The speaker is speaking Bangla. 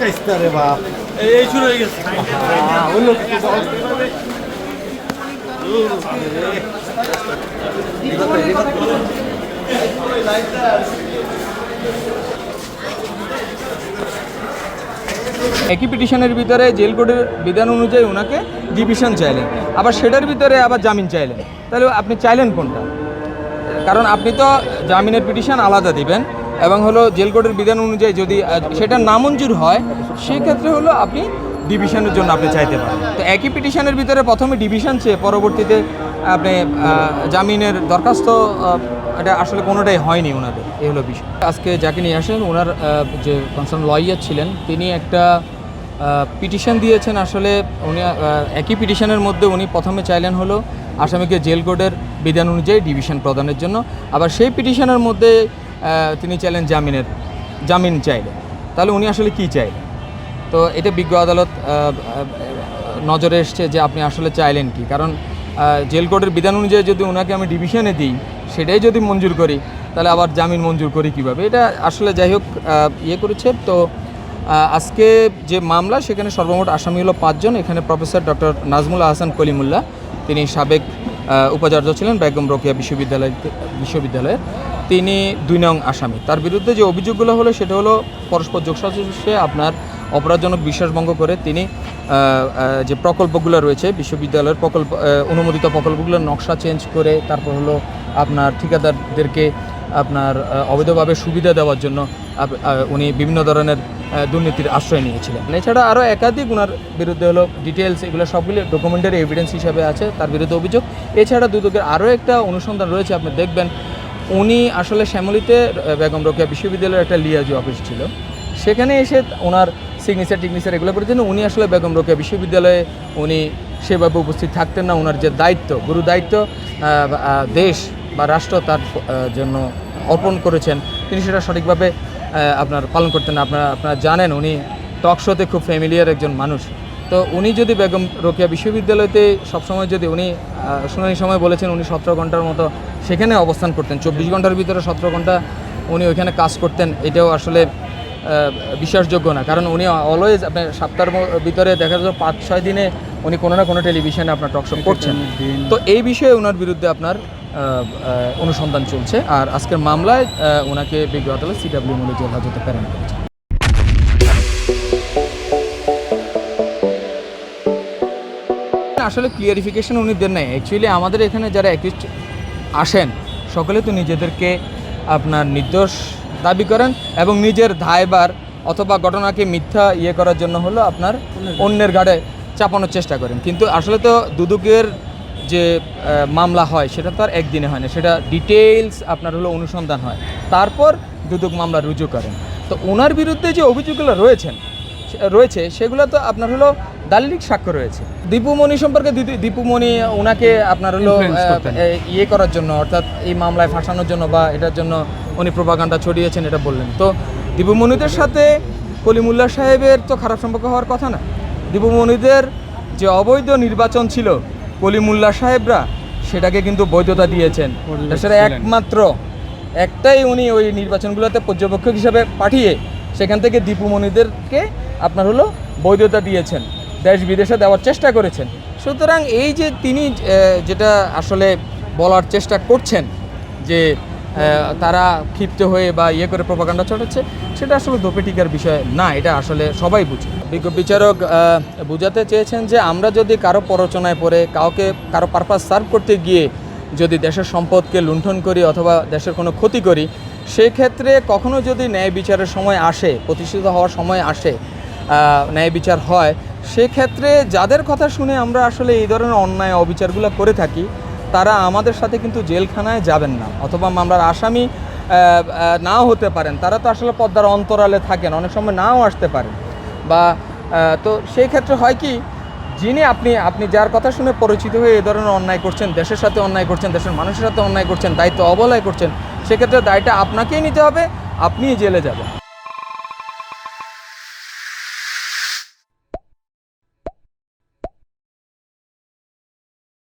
কাইস্তা রে বাপ, এই শুরু হয়ে গেছে। অন্য কিছু বল। একই পিটিশনের ভিতরে জেল কোডের বিধান অনুযায়ী ওনাকে ডিভিশন চাইলেন, আবার সেটার ভিতরে আবার জামিন চাইলেন। তাহলে আপনি চাইলেন কোনটা? কারণ আপনি তো জামিনের পিটিশন আলাদা দিবেন এবং হলো জেল কোডের বিধান অনুযায়ী যদি সেটা নামঞ্জুর হয় সেক্ষেত্রে হলো আপনি ডিভিশনের জন্য আপনি চাইতে পারেন। তো একই পিটিশনের ভিতরে প্রথমে ডিভিশন চেয়ে পরবর্তীতে আপনি জামিনের দরখাস্ত, এটা আসলে কোনোটাই হয়নি ওনাদের, এই হলো বিষয়। আজকে যাকে নিয়ে আসেন ওনার যে কনসার্ন লয়ার ছিলেন তিনি একটা পিটিশন দিয়েছেন। আসলে উনি একই পিটিশনের মধ্যে উনি প্রথমে চাইলেন হলো আসামিকে জেল কোডের বিধান অনুযায়ী ডিভিশন প্রদানের জন্য, আবার সেই পিটিশনের মধ্যে তিনি চাইলেন জামিন চাইলেন। তাহলে উনি আসলে কী চাইলেন? তো এটা বিজ্ঞ আদালত নজরে এসছে যে আপনি আসলে চাইলেন কি। কারণ জেল কোডের বিধান অনুযায়ী যদি ওনাকে আমি ডিভিশনে দিই, সেটাই যদি মঞ্জুর করি, তাহলে আবার জামিন মঞ্জুর করি কীভাবে? এটা আসলে যাই হোক ইয়ে করেছে। তো আজকে যে মামলা সেখানে সর্বমোট আসামি হলো 5 জন। এখানে প্রফেসর ডক্টর নাজমুল আহসান কলিমুল্লাহ, তিনি সাবেক উপাচার্য ছিলেন বেগম রোকেয়া বিশ্ববিদ্যালয়ের, তিনি 2 নং আসামি। তার বিরুদ্ধে যে অভিযোগগুলো হলো সেটা হলো পরস্পর যোগসাজশে আপনার অপরাধজনক বিশ্বাসভঙ্গ করে তিনি যে প্রকল্পগুলো রয়েছে বিশ্ববিদ্যালয়ের অনুমোদিত প্রকল্পগুলোর নকশা চেঞ্জ করে তারপর হলো আপনার ঠিকাদারদেরকে আপনার অবৈধভাবে সুবিধা দেওয়ার জন্য উনি বিভিন্ন ধরনের দুর্নীতির আশ্রয় নিয়েছিলেন। এছাড়া আরও একাধিক ওনার বিরুদ্ধে হলো ডিটেলস, এগুলো সবগুলো ডকুমেন্টারি এভিডেন্স হিসাবে আছে তার বিরুদ্ধে অভিযোগ। এছাড়া দুদকের আরও একটা অনুসন্ধান রয়েছে, আপনি দেখবেন উনি আসলে শ্যামলীতে বেগম রোকেয়া বিশ্ববিদ্যালয়ের একটা লিয়াজু অফিস ছিল, সেখানে এসে ওনার সিগনেচার এগুলো করেছেন। উনি আসলে বেগম রোকেয়া বিশ্ববিদ্যালয়ে উনি সেভাবে উপস্থিত থাকতেন না। ওনার যে দায়িত্ব, গুরু দায়িত্ব দেশ বা রাষ্ট্র তার জন্য অর্পণ করেছেন, তিনি সেটা সঠিকভাবে আপনার পালন করতেন না। আপনারা জানেন উনি টক শোতে খুব ফ্যামিলিয়ার একজন মানুষ। তো উনি যদি বেগম রোকেয়া বিশ্ববিদ্যালয়তে সবসময় যদি উনি শুনানির সময় বলেছেন উনি 17 ঘন্টার মতো সেখানে অবস্থান করতেন, 24 ঘন্টার ভিতরে 17 ঘন্টা উনি ওইখানে কাজ করতেন, এটাও আসলে বিশ্বাসযোগ্য না। কারণ উনি অলওয়েজ আপনার সপ্তাহের ভিতরে দেখা যাচ্ছে 5-6 দিনে উনি কোনো না কোনো টেলিভিশনে আপনার টকশো করছেন। তো এই বিষয়ে ওনার বিরুদ্ধে আপনার অনুসন্ধান চলছে। আর আজকের মামলায় ওনাকে বিজ্ঞ আদালত সিডব্লিউ মূল্য জেল হাজতে প্রেরণ করেছে। আসলে ক্লিয়ারিফিকেশন উনি দেন নাই। অ্যাকচুয়ালি আমাদের এখানে যারা অ্যাকিউজড আসেন সকলে তো নিজেদেরকে আপনার নির্দোষ দাবি করেন এবং নিজের দায়ভার অথবা ঘটনাকে মিথ্যা করার জন্য হলো আপনার অন্যের ঘাড়ে চাপানোর চেষ্টা করেন। কিন্তু আসলে তো দুদকের যে মামলা হয় সেটা তো আর একদিনে হয় না, সেটা ডিটেইলস আপনার হলো অনুসন্ধান হয়, তারপর দুদক মামলা রুজু করেন। তো ওনার বিরুদ্ধে যে অভিযোগগুলো রয়েছে সেগুলো তো আপনার হলো দালিলিক সাক্ষ্য রয়েছে। দীপুমণি সম্পর্কে দীপুমণি ওনাকে আপনার হলো করার জন্য, অর্থাৎ এই মামলায় ফাঁসানোর জন্য বা এটার জন্য উনি প্রোপাগান্ডা ছড়িয়েছেন এটা বললেন। তো দীপুমণিদের সাথে কলিমুল্লাহ সাহেবের তো খারাপ সম্পর্ক হওয়ার কথা না। দীপুমণিদের যে অবৈধ নির্বাচন ছিল কলিমুল্লাহ সাহেবরা সেটাকে কিন্তু বৈধতা দিয়েছেন। সেটা একমাত্র একটাই উনি ওই নির্বাচনগুলোতে পর্যবেক্ষক হিসাবে পাঠিয়ে সেখান থেকে দীপুমণিদেরকে আপনার হলো বৈধতা দিয়েছেন, দেশ বিদেশে দেওয়ার চেষ্টা করেছেন। সুতরাং এই যে তিনি যেটা আসলে বলার চেষ্টা করছেন যে তারা ক্ষিপ্ত হয়ে বা করে প্রোপাগান্ডা ছড়াচ্ছে, সেটা আসলে দোপে টিকার বিষয় না, এটা আসলে সবাই বুঝে। বিজ্ঞ বিচারক বোঝাতে চেয়েছেন যে আমরা যদি কারো প্ররোচনায় পড়ে কারো পারপাস সার্ভ করতে গিয়ে যদি দেশের সম্পদকে লুণ্ঠন করি অথবা দেশের কোনো ক্ষতি করি, সেক্ষেত্রে কখনো যদি ন্যায় বিচারের সময় আসে, প্রতিষ্ঠিত হওয়ার সময় আসে, ন্যায় বিচার হয়, সেক্ষেত্রে যাদের কথা শুনে আমরা আসলে এই ধরনের অন্যায় অবিচারগুলো করে থাকি তারা আমাদের সাথে কিন্তু জেলখানায় যাবেন না, অথবা মামলার আসামি নাও হতে পারেন। তারা তো আসলে পদ্মার অন্তরালে থাকেন, অনেক সময় নাও আসতে পারেন বা তো সেই ক্ষেত্রে হয় কি, যিনি আপনি যার কথা শুনে পরিচিত হয়ে এই ধরনের অন্যায় করছেন, দেশের সাথে অন্যায় করছেন, দেশের মানুষের সাথে অন্যায় করছেন, দায়িত্ব অবহেলা করছেন, সেক্ষেত্রে দায়টা আপনাকেই নিতে হবে, আপনিই জেলে যাবেন।